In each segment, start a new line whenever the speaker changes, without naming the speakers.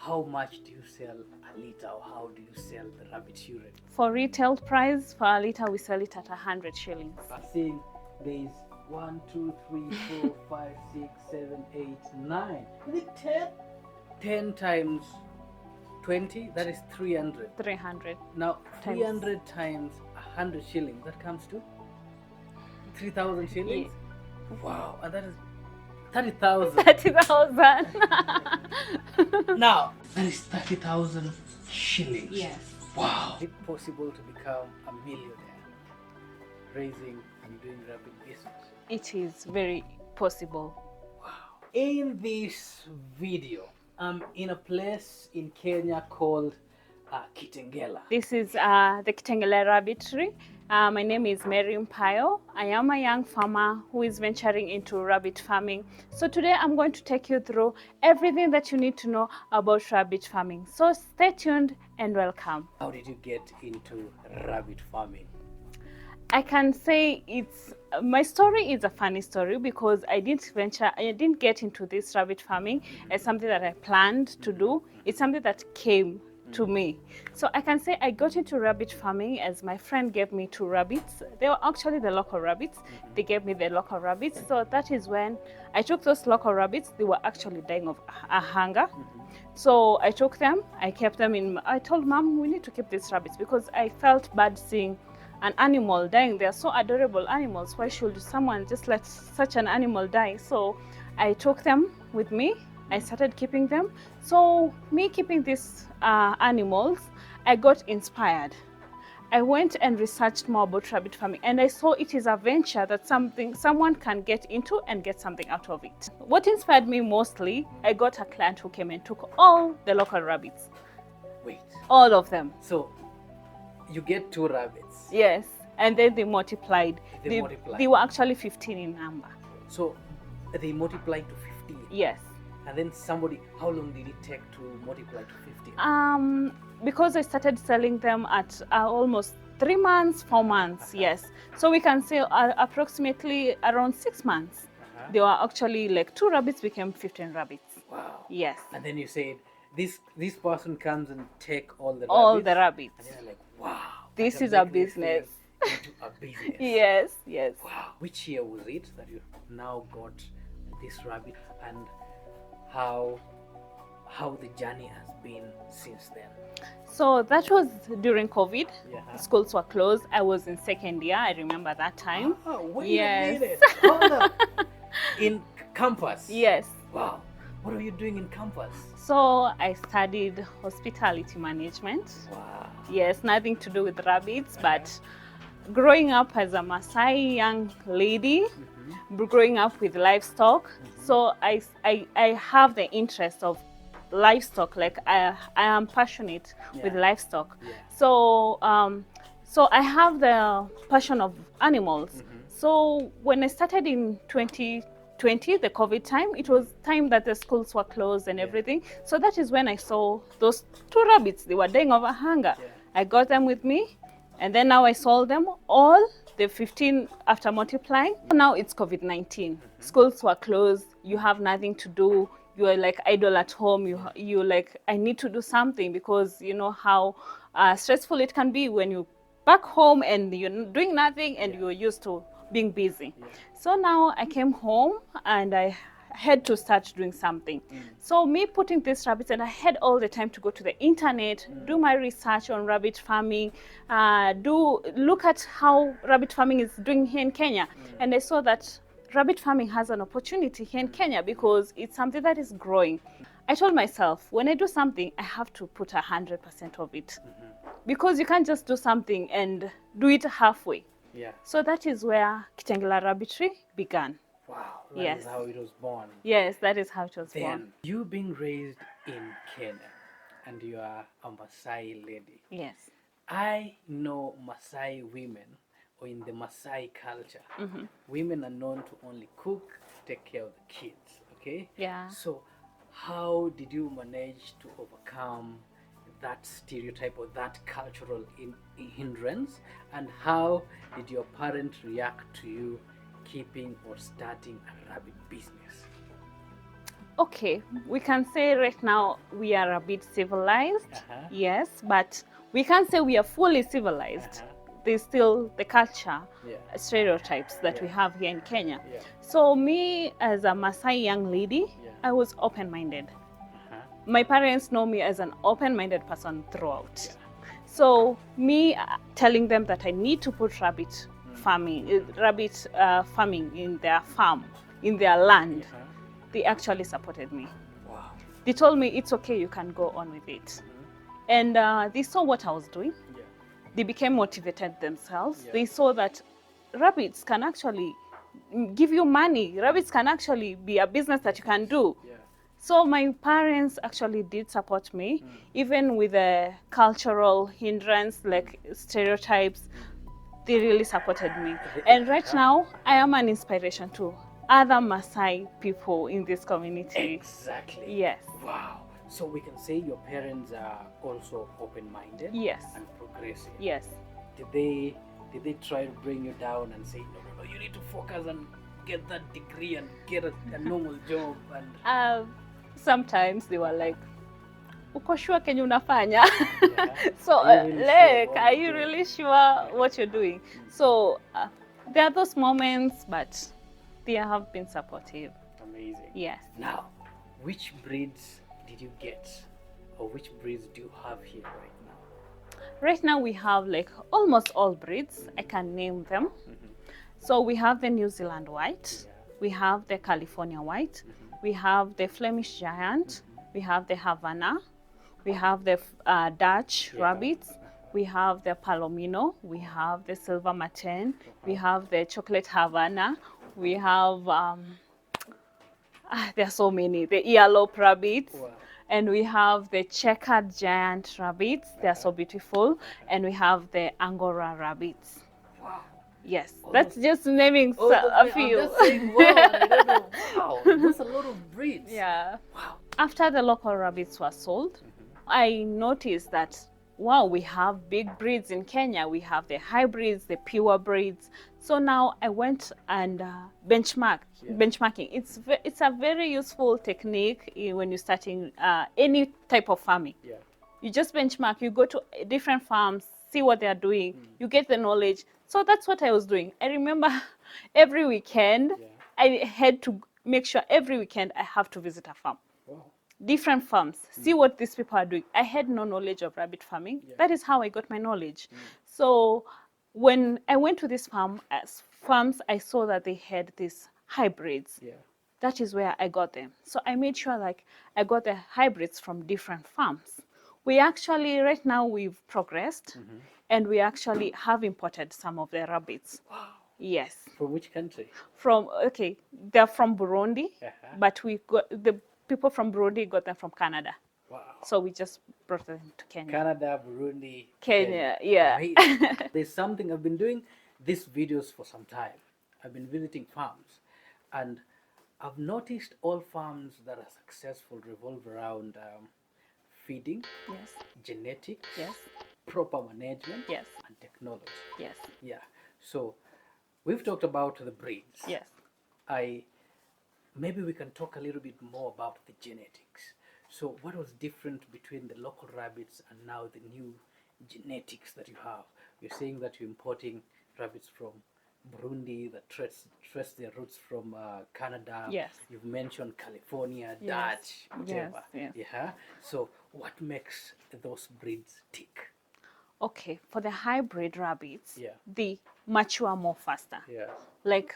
how much do you sell a liter, or how do you sell the rabbit urine?
For retail price, for a liter, we sell it at 100 shillings.
I'm saying there is 1, 2, 3, 4, 5, 6, 7, 8, 9. Is it 10? 10 times 20, that is 300.
300.
Now, 300 times 100 shillings, that comes to 3,000 shillings?
Yeah.
Wow, and that is 30,000.
30,000.
Now, that is 30,000 shillings.
Yes.
Wow. Is it possible to become a millionaire raising and doing rabbit business?
It is very possible.
Wow. In this video, I'm in a place in Kenya called Kitengela.
This is the Kitengela rabbitry. My name is Mary Mpayo. I am a young farmer who is venturing into rabbit farming. So today I'm going to take you through everything that you need to know about rabbit farming. So stay tuned and welcome.
How did you get into rabbit farming?
I can say my story is a funny story because I didn't get into this rabbit farming as something that I planned to do. It's something that came to me. So I can say I got into rabbit farming as my friend gave me 2 rabbits. They were actually the local rabbits. They gave me the local rabbits. So that is when I took those local rabbits. They were actually dying of a hunger. So I took them, I kept them I told Mom, we need to keep these rabbits because I felt bad seeing an animal dying. They are so adorable animals. Why should someone just let such an animal die? So I took them with me. I started keeping them. So me keeping these animals, I got inspired. I went and researched more about rabbit farming, and I saw it is a venture that someone can get into and get something out of it. What inspired me mostly, I got a client who came and took all the local rabbits.
Wait.
All of them.
So you get 2 rabbits.
Yes, and then they multiplied.
They multiplied.
They were actually 15 in number.
So they multiplied to 15.
Yes.
And then how long did it take to multiply to 15?
Because I started selling them at almost 3 months, 4 months, yes. So we can say approximately around 6 months. They were actually like 2 rabbits became 15 rabbits.
Wow.
Yes.
And then you said, this person comes and take all the rabbits.
All the rabbits.
And you're like, wow.
This is a business.
Into a business.
Yes, yes.
Wow. Which year was it that you now got this rabbit, and how the journey has been since then?
So that was during COVID.
Yeah.
Schools were closed. I was in 2nd year. I remember that time.
Oh, wait
Yes.
a minute. Hold up. In campus?
Yes.
Wow. What are you doing in campus?
So I studied hospitality management.
Wow.
Yes, nothing to do with rabbits, but growing up as a Maasai young lady, growing up with livestock, so I have the interest of livestock. Like I am passionate with livestock.
Yeah.
So I have the passion of animals. So when I started in 2020, the COVID time, it was time that the schools were closed and everything. So that is when I saw those 2 rabbits. They were dying of a hunger.
Yeah.
I got them with me, and then now I sold them all, the 15 after multiplying. Now it's COVID-19. Schools were closed. You have nothing to do. You are like idle at home. You like, I need to do something, because you know how stressful it can be when you back home and you're doing nothing and you're used to being busy. Yeah. So now I came home and I had to start doing something. So me putting these rabbits, and I had all the time to go to the internet, do my research on rabbit farming, look at how rabbit farming is doing here in Kenya. And I saw that rabbit farming has an opportunity here in Kenya because it's something that is growing. I told myself, when I do something, I have to put 100% of it. Because you can't just do something and do it halfway.
Yeah.
So that is where Kitengela Rabbitry began.
Wow.
Yes.
That is how it was born.
Yes, that is how it was born.
Then, you being raised in Kenya, and you are a Maasai lady.
Yes.
I know Maasai women, or in the Maasai culture, women are known to only cook, take care of the kids, okay?
Yeah.
So how did you manage to overcome that stereotype or that cultural hindrance, and how did your parents react to you keeping or starting a rabbit business?
Okay, we can say right now we are a bit civilized, yes, but we can't say we are fully civilized. There's still the culture, stereotypes that we have here in Kenya. So me as a Maasai young lady, I was open-minded. My parents know me as an open-minded person throughout. So me telling them that I need to put rabbit farming in their farm, in their land, they actually supported me.
Wow.
They told me it's okay, you can go on with it. And they saw what I was doing. They became motivated themselves. They saw that rabbits can actually give you money. Rabbits can actually be a business that you can do. So my parents actually did support me, even with the cultural hindrance, like stereotypes. They really supported me. And right now, I am an inspiration to other Maasai people in this community.
Exactly.
Yes.
Wow. So we can say your parents are also open-minded.
Yes.
And progressive.
Yes.
Did they try to bring you down and say, no, you need to focus and get that degree and get a normal job? And
sometimes they were like, uko sure kenye unafanya? So
are you
really sure what you're doing? So there are those moments, but they have been supportive.
Amazing.
Yes.
Now, which breeds did you get, or which breeds do you have here right now?
Right now we have like almost all breeds. I can name them. So we have the New Zealand white, we have the California white, we have the Flemish giant, we have the Havana, we have the Dutch rabbits, we have the Palomino, we have the Silver Maten, we have the Chocolate Havana, we have, there are so many, the Earlobe rabbits, and we have the checkered giant rabbits, they are so beautiful, and we have the Angora rabbits.
Wow.
Yes, that's just naming a few.
I'm just saying, wow, I don't know. Wow, there's a lot of breeds.
Yeah.
Wow.
After the local rabbits were sold, I noticed that, wow, we have big breeds in Kenya. We have the hybrids, the pure breeds. So now I went and benchmarking. It's a very useful technique when you're starting any type of farming. You just benchmark. You go to different farms, see what they are doing. You get the knowledge. So that's what I was doing. I remember every weekend, I had to make sure every weekend I have to visit a farm. Different farms, see what these people are doing. I had no knowledge of rabbit farming. That is how I got my knowledge. So when I went to these farms, I saw that they had these hybrids. That is where I got them. So I made sure like I got the hybrids from different farms. We actually, right now we've progressed and we actually have imported some of the rabbits.
Wow.
Yes.
From which country?
They're from Burundi, but we got the people from Burundi got them from Canada.
Wow.
So we just brought them to Kenya.
Canada, Burundi,
Kenya. Yeah.
There's something I've been doing these videos for some time. I've been visiting farms, and I've noticed all farms that are successful revolve around feeding, genetics, proper management, and technology. Yeah. So we've talked about the breeds. Maybe we can talk a little bit more about the genetics. So what was different between the local rabbits and now the new genetics that you have? You're saying that you're importing rabbits from Burundi that trace their roots from Canada. You've mentioned California, Dutch, whatever. So what makes those breeds tick?
Okay, for the hybrid rabbits, they mature more faster. Like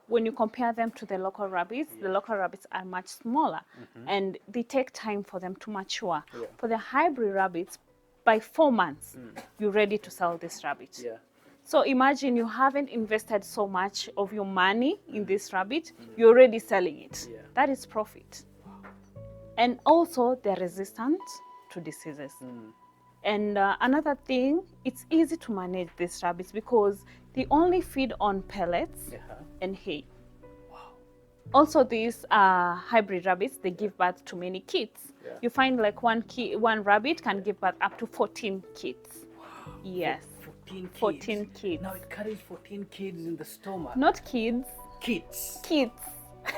when you compare them to the local rabbits are much smaller and they take time for them to mature. For the hybrid rabbits, by 4 months, you're ready to sell this rabbit. So imagine you haven't invested so much of your money in this rabbit, you're already selling it. That is profit. And also they're resistant to diseases. And another thing, it's easy to manage these rabbits because they only feed on pellets and hay. Also, these hybrid rabbits, they give birth to many kids. You find like one rabbit can give birth up to 14 kids. Yes.
14 kids. Now it carries 14 kids in the stomach.
Not kids.
Kids.
Kids.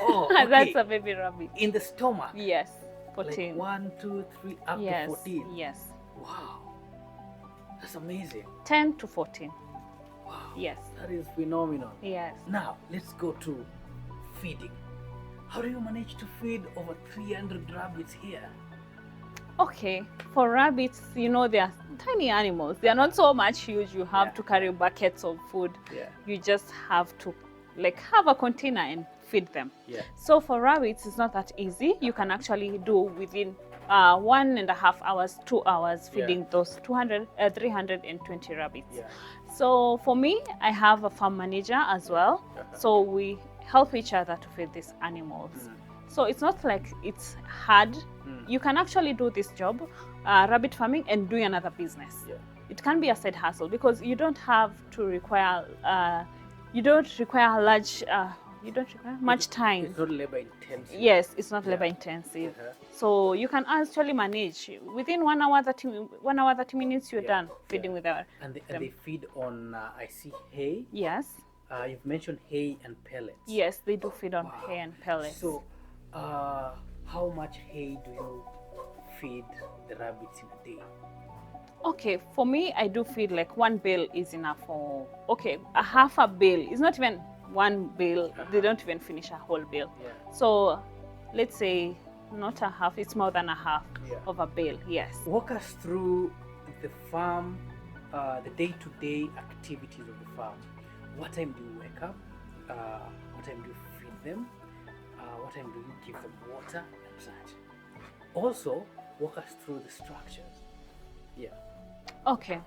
Oh,
That's
okay.
a baby rabbit.
In the stomach.
Yes,
Like
14.
1, 2, 3, up
Yes,
to 14.
yes.
Wow, that's amazing.
10 to 14.
Wow,
Yes.
that is phenomenal.
Yes.
Now let's go to feeding. How do you manage to feed over 300 rabbits here?
Okay, for rabbits, you know, they are tiny animals. They are not so much huge. You have
Yeah,
to carry
yeah.
buckets of food.
Yeah.
You just have to like have a container and feed them.
Yeah.
So for rabbits, it's not that easy. You can actually do within 1.5 hours, 2 hours feeding
Yeah.
those 320 rabbits.
Yeah.
So for me, I have a farm manager as well. So we help each other to feed these animals. So it's not like it's hard. You can actually do this job, rabbit farming, and do another business.
Yeah.
It can be a side hustle because you don't have to require, you don't require much time.
It's not labor intensive.
Yes, it's not
Yeah.
labor intensive.
Uh-huh.
So you can actually manage within 1 hour, 30 minutes. You're
Yeah.
done feeding with our.
And they feed on, I see hay.
Yes.
You've mentioned hay and pellets.
Yes, they do feed on
Wow.
hay and pellets.
So, how much hay do you feed the rabbits in a day?
Okay, for me, I do feel like 1 bale is enough for, okay, a half a bale. It's not even 1 bale. They don't even finish a whole bale.
Yeah.
So let's say not a half, it's more than a half
Yeah.
of a bale, yes.
Walk us through the farm, the day-to-day activities of the farm. What time do you wake up? What time do you feed them? What time do you give them water and such? Also, walk us through the structures. Yeah.
Okay.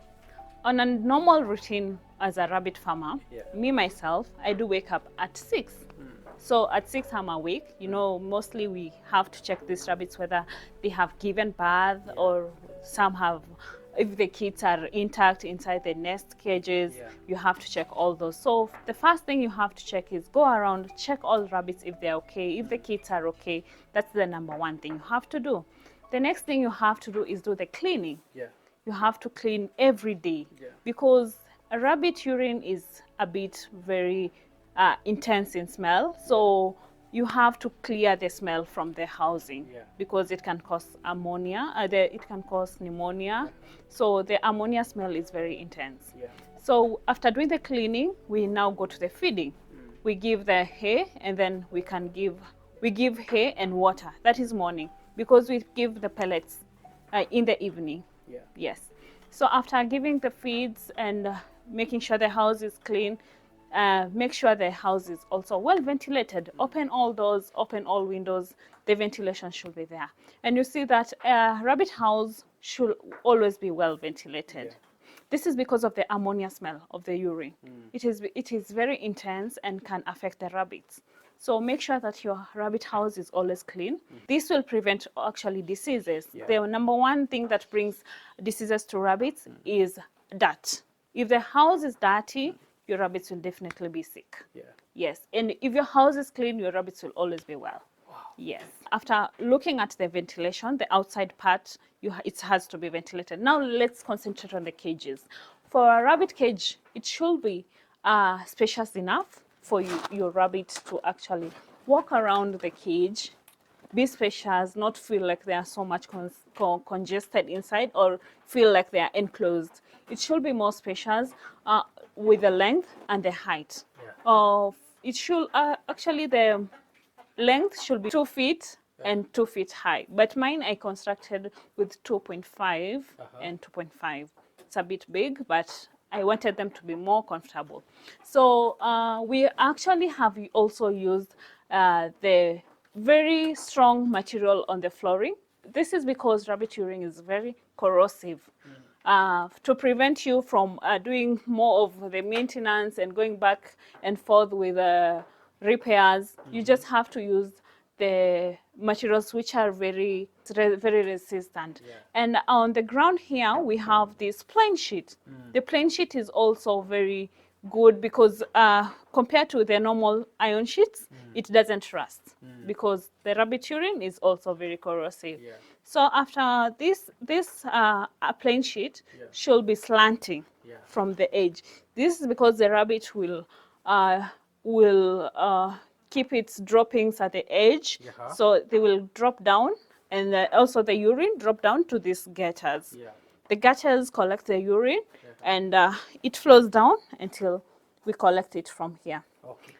On a normal routine as a rabbit farmer,
Yeah.
me myself, I do wake up at 6. So at 6 I'm awake. You know, mostly we have to check these rabbits whether they have given birth or some have, if the kids are intact inside the nest cages, you have to check all those. So the first thing you have to check is go around, check all rabbits if they're okay, if the kids are okay. That's the number 1 thing you have to do. The next thing you have to do is do the cleaning.
Yeah.
You have to clean every day
Yeah.
because a rabbit urine is a bit very intense in smell. So you have to clear the smell from the housing because it can cause ammonia, it can cause pneumonia. So the ammonia smell is very intense.
Yeah.
So after doing the cleaning, we now go to the feeding. We give the hay and then we give hay and water. That is morning because we give the pellets in the evening.
Yeah.
Yes. So after giving the feeds and making sure the house is clean, make sure the house is also well ventilated. Open all doors, open all windows. The ventilation should be there. And you see that a rabbit house should always be well ventilated.
Yeah.
This is because of the ammonia smell of the urine. It is very intense and can affect the rabbits. So make sure that your rabbit house is always clean. This will prevent actually diseases.
Yeah.
The number 1 thing that brings diseases to rabbits is dirt. If the house is dirty, your rabbits will definitely be sick.
Yeah.
Yes, and if your house is clean, your rabbits will always be well.
Wow.
Yes. After looking at the ventilation, the outside part, it has to be ventilated. Now let's concentrate on the cages. For a rabbit cage, it should be spacious enough for your rabbit to actually walk around the cage, be spacious, not feel like they are so much congested inside or feel like they are enclosed. It should be more spacious with the length and the height.
Yeah.
It should actually the length should be 2 feet and 2 feet high. But mine I constructed with 2.5 and 2.5. It's a bit big, but I wanted them to be more comfortable. So we actually have also used the very strong material on the flooring. This is because rabbit urine is very corrosive. To prevent you from doing more of the maintenance and going back and forth with repairs, you just have to use the materials which are very resistant.
Yeah.
And on the ground here, we have this plain sheet. The plain sheet is also very good because compared to the normal iron sheets, it doesn't rust because the rabbit urine is also very corrosive.
Yeah.
So after this plain sheet should be slanting from the edge. This is because the rabbit will keep its droppings at the edge,
Yeah.
so they will drop down, and also the urine drop down to these gutters.
Yeah.
The gutters collect the urine, and it flows down until we collect it from here.
Okay.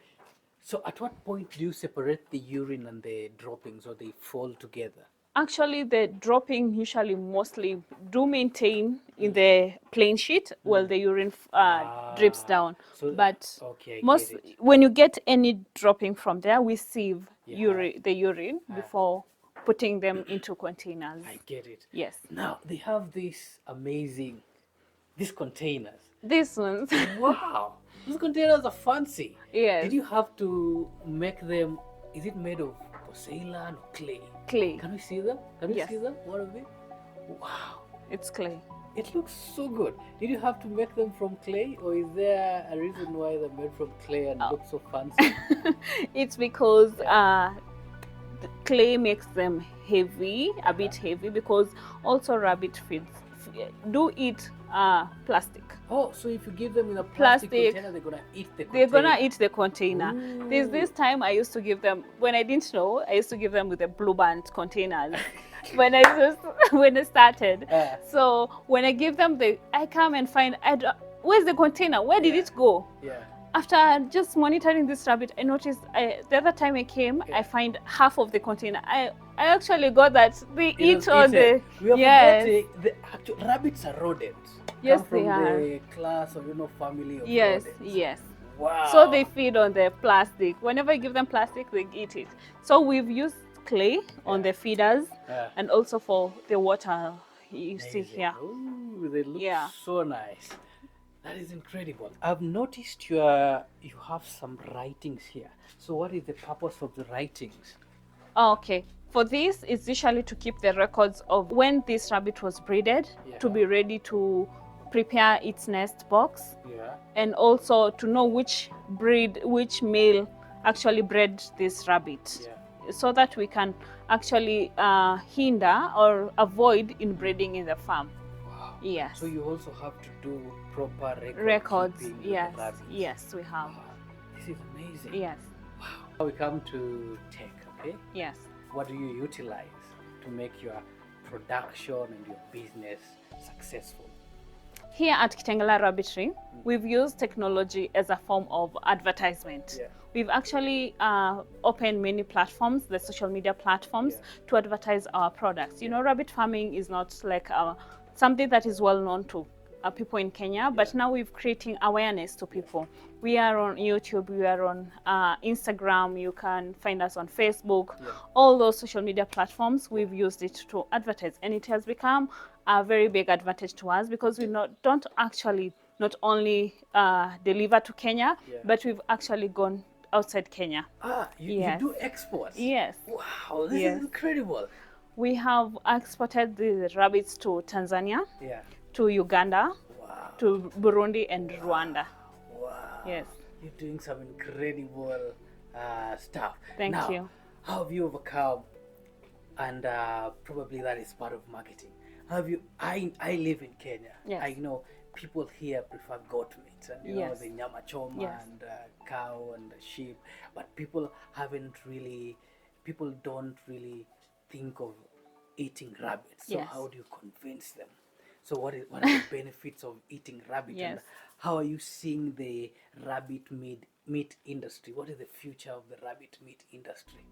So at what point do you separate the urine and the droppings, or they fall together?
Actually, the dropping usually mostly do maintain in the plain sheet while the urine drips down.
So
But
okay, I
most
get it.
when you get any dropping from there, we sieve
Yeah.
the urine before putting them into containers.
I get it.
Yes.
Now they have these containers.
These ones.
Wow, these containers are fancy.
Yes.
Did you have to make them? Is it made of porcelain or clay?
Clay.
Can we see them? Can we
Yes.
see them? One of it? Wow,
It's clay.
it looks so good. Did you have to make them from clay, or is there a reason why they're made from clay and look so fancy?
It's because the clay makes them heavy, a bit heavy, because also rabbit feeds do eat plastic.
Oh, so if you give them in a
Plastic.
container, they're gonna eat the
They're
container.
gonna eat the container. There's this time I used to give them, when I didn't know, I used to give them with the blue band containers when I started. So when I give them I come and find, where's the container? Where did it go?
Yeah.
After just monitoring this rabbit, I noticed the other time I came, I find half of the container. I actually got that they
It was
eat all the
eaten. We are
yes.
forgetting the actual rabbits are rodents.
Yes,
Come from
they are.
the class or family of
Yes,
rodents.
yes.
Wow.
So they feed on the plastic. Whenever you give them plastic, they eat it. So we've used clay on the feeders and also for the water you see
Amazing.
here.
Ooh, they look
Yeah.
so nice. That is incredible. I've noticed you have some writings here. So what is the purpose of the writings?
Okay. For this, it's usually to keep the records of when this rabbit was breeded, to be ready to prepare its nest box, and also to know which male actually bred this rabbit, so that we can actually hinder or avoid inbreeding in the farm.
Wow.
Yes.
So you also have to do proper
Records.
keeping with
Yes.
the rabbits.
Yes, we have.
Wow. This is amazing.
Yes.
Wow. Now we come to tech, okay?
Yes.
What do you utilize to make your production and your business successful?
Here at Kitengela Rabbitry, we've used technology as a form of advertisement.
Yeah.
We've actually opened many platforms, the social media platforms, to advertise our products. You know, rabbit farming is not like something that is well known to people in Kenya, but now we're creating awareness to people. We are on YouTube, we are on Instagram, you can find us on Facebook, all those social media platforms, we've used it to advertise, and it has become a very big advantage to us because we don't actually not only deliver to Kenya, but we've actually gone outside Kenya.
You do exports?
Yes.
Wow, this is incredible.
We have exported the rabbits to Tanzania, to Uganda, to Burundi and Rwanda.
Wow.
Yes.
You're doing some incredible stuff.
Thank
now,
you.
How have you overcome, and probably that is part of marketing, I live in Kenya.
Yes.
I know people here prefer goat meat and you know the nyama choma and cow and sheep, but people don't really think of eating rabbits. So how do you convince them? So what are the benefits of eating rabbit? And how are you seeing the rabbit meat industry? What is the future of the rabbit meat industry?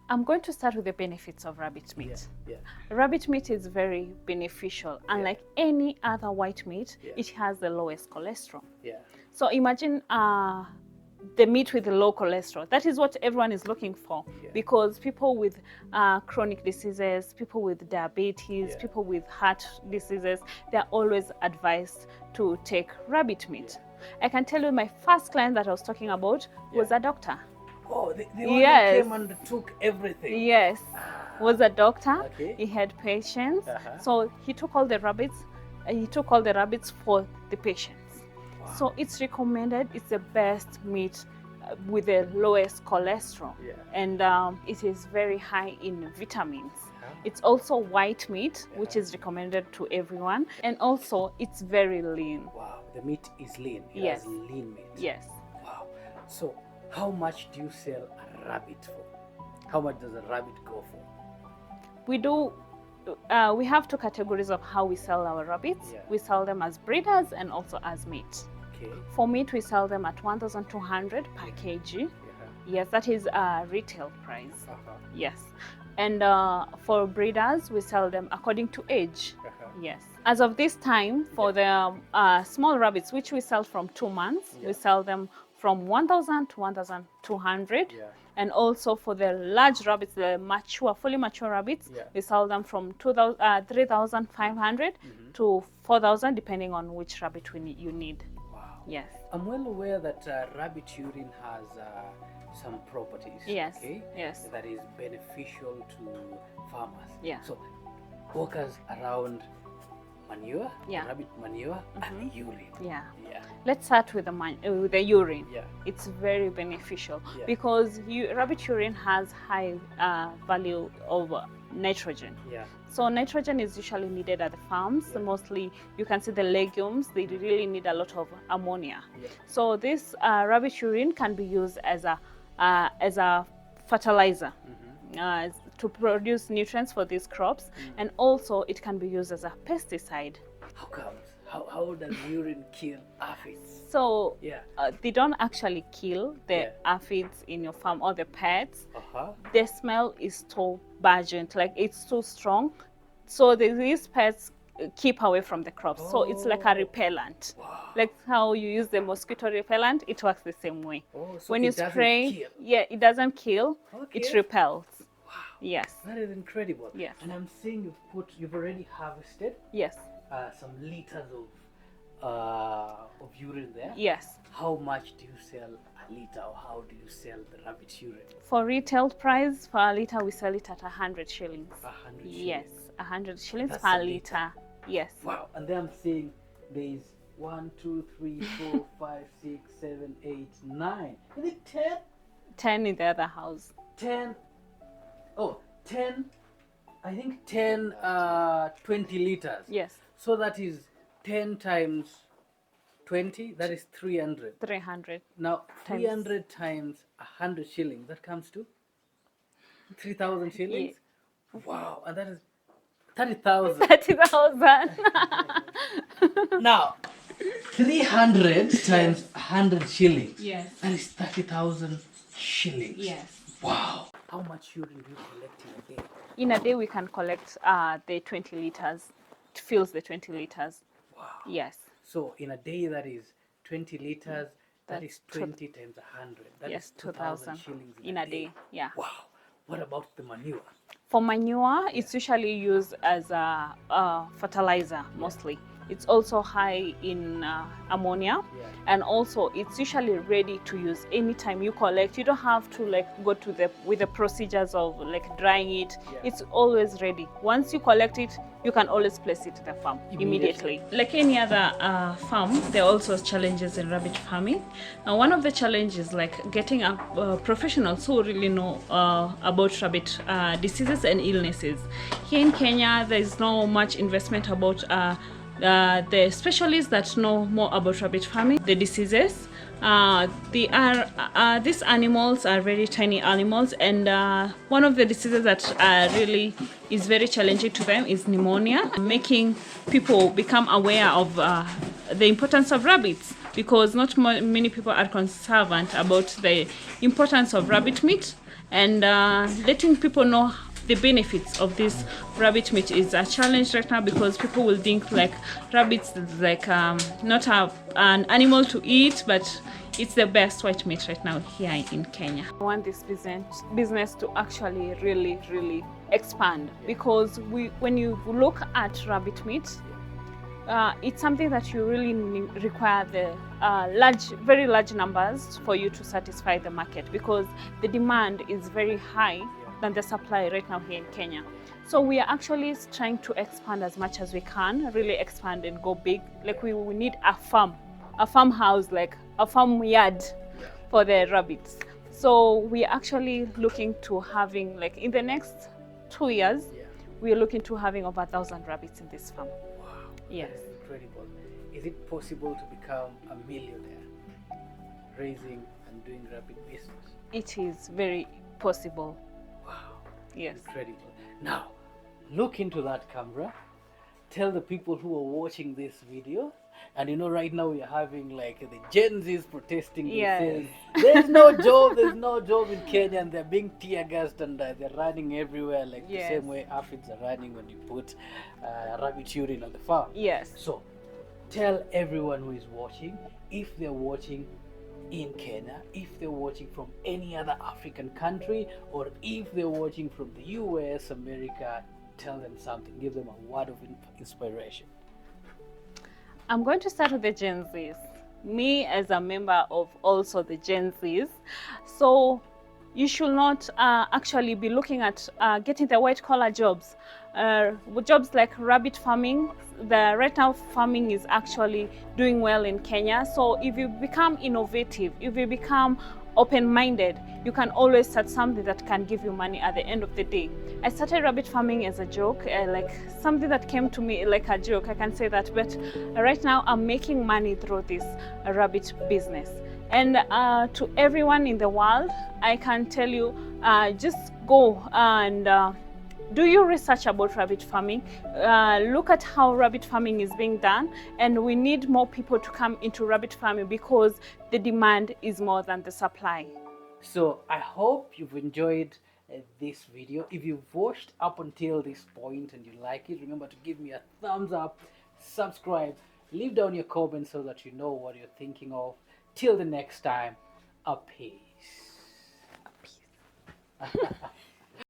I'm going to start with the benefits of rabbit meat. Rabbit meat is very beneficial. Unlike any other white meat, it has the lowest cholesterol. So imagine the meat with the low cholesterol. That is what everyone is looking for, because people with chronic diseases, people with diabetes, people with heart diseases, they're always advised to take rabbit meat. I can tell you my first client that I was talking about was a doctor.
Oh, the one that came and took everything.
Yes, was a doctor. He had patients, so he took all the rabbits. He took all the rabbits for the patients. So it's recommended. It's the best meat with the lowest cholesterol, and it is very high in vitamins. It's also white meat, which is recommended to everyone, and also it's very lean.
Wow, the meat is lean. It has lean meat.
Yes.
Wow. So How much do you sell a rabbit for? How much does a rabbit go for?
We have two categories of how we sell our rabbits.
Yeah.
We sell them as breeders and also as meat.
Okay.
For meat, we sell them at 1,200 per kg.
Yeah.
Yes, that is a retail price.
Uh-huh.
Yes. And for breeders, we sell them according to age.
Uh-huh.
Yes. As of this time, for the small rabbits, which we sell from 2 months,
Yeah.
we sell them from 1,000 to 1,200.
Yeah.
And also for the large rabbits, the mature, fully mature rabbits,
Yeah.
we sell them from 3,500 to 4,000, depending on which rabbit you need.
Wow.
Yes.
I'm well aware that rabbit urine has some properties.
Yes.
Okay.
Yes.
That is beneficial to farmers.
Yeah.
So, walk us around manure,
Yeah.
rabbit manure, and urine.
Yeah.
Yeah.
Let's start with the urine.
Yeah.
It's very beneficial
Yeah.
because rabbit urine has high value of nitrogen.
Yeah.
So nitrogen is usually needed at the farms.
Yeah.
Mostly, you can see the legumes, they really need a lot of ammonia.
Yeah.
So this rabbit urine can be used as a fertilizer. To produce nutrients for these crops, and also it can be used as a pesticide.
How comes? How does urine kill aphids?
So
Yeah.
they don't actually kill the
Yeah.
aphids in your farm or the pets.
Uh-huh.
The smell is too pungent, like it's too strong. So these pets keep away from the crops. So it's like a repellent.
Wow.
Like how you use the mosquito repellent, it works the same way.
Oh, so
when
it
you
doesn't
spray,
kill.
yeah, it doesn't kill, it
Okay.
repels.
Wow.
Yes.
That is incredible.
Yes.
And I'm seeing you've already harvested
Yes.
some liters of urine there.
Yes.
How much do you sell a liter, or how do you sell the rabbit urine?
For retail price, for a liter, we sell it at 100 shillings.
100 shillings.
Yes, 100 shillings
That's
per
a
liter. Yes.
Wow. And then I'm seeing there's 1, 2, 3, 4, 5, 6, 7, 8, 9. Is it 10?
10 in the other house.
10. Oh, 10. I think 10, 20 liters.
Yes,
So that is 10 times 20, that is 300.
300.
Now,
Times-
300 times 100 shillings, that comes to 3,000 shillings? Wow, and that is 30,000.
30,000.
Now, 300 times 100 shillings,
Yes.
that is 30,000 shillings.
Yes.
Wow. How much urine do you collect in a day?
In a day, we can collect the 20 liters. It fills the 20 liters.
Wow.
Yes.
So, in a day, that is 20 liters, that
That's
is 20 times 100. That
Yes,
is 2,000
2,000
shillings
in a day. Yeah.
Wow. What about the manure?
For manure, it's usually used as a fertilizer mostly. It's also high in ammonia,
Yeah.
and also it's usually ready to use anytime you collect. You don't have to like go to with the procedures of like drying it.
Yeah.
It's always ready. Once you collect it, you can always place it to the farm immediately. Like any other farm, there are also challenges in rabbit farming. One of the challenges like getting professionals who really know about rabbit diseases and illnesses. Here in Kenya, there is no much investment about the specialists that know more about rabbit farming, the diseases. These animals are very tiny animals, and one of the diseases that really is very challenging to them is pneumonia. Making people become aware of the importance of rabbits, because not many people are concerned about the importance of rabbit meat, and letting people know the benefits of this rabbit meat is a challenge right now, because people will think like rabbits is like not an animal to eat, but it's the best white meat right now here in Kenya. I want this business to actually really expand, because when you look at rabbit meat, it's something that you really require the very large numbers for you to satisfy the market, because the demand is very high than the supply right now here in Kenya. So we are actually trying to expand as much as we can, really expand and go big. Like we need a farmhouse, like a farm yard for the rabbits. So we are actually looking to having, like in the next 2 years, we are looking to having over 1,000 rabbits in this farm.
Wow.
Yes.
That is incredible. Is it possible to become a millionaire raising and doing rabbit business?
It is very possible.
Wow.
Yes.
Incredible. Now, look into that camera. Tell the people who are watching this video, and right now we are having like the Gen Zs protesting. They
Yes.
say there's no job, there's no job in Kenya, and they're being tear gassed and they're running everywhere like the
Yes.
same way aphids are running when you put rabbit urine on the farm.
Yes.
So, tell everyone who is watching, if they're watching in Kenya, if they're watching from any other African country, or if they're watching from the US, America, tell them something, give them a word of inspiration.
I'm going to start with the Gen Zs. Me as a member of also the Gen Zs. So you should not actually be looking at getting the white collar jobs. Jobs like rabbit farming, right now farming is actually doing well in Kenya. So if you become innovative, if you become open-minded, you can always start something that can give you money at the end of the day. I started rabbit farming as a joke, like something that came to me like a joke, I can say that, but right now I'm making money through this rabbit business. And to everyone in the world, I can tell you, just go and do your research about rabbit farming. Look at how rabbit farming is being done, and we need more people to come into rabbit farming because the demand is more than the supply.
So I hope you've enjoyed this video. If you've watched up until this point and you like it, remember to give me a thumbs up, subscribe, leave down your comments so that you know what you're thinking of. Till the next time, a peace.
Peace.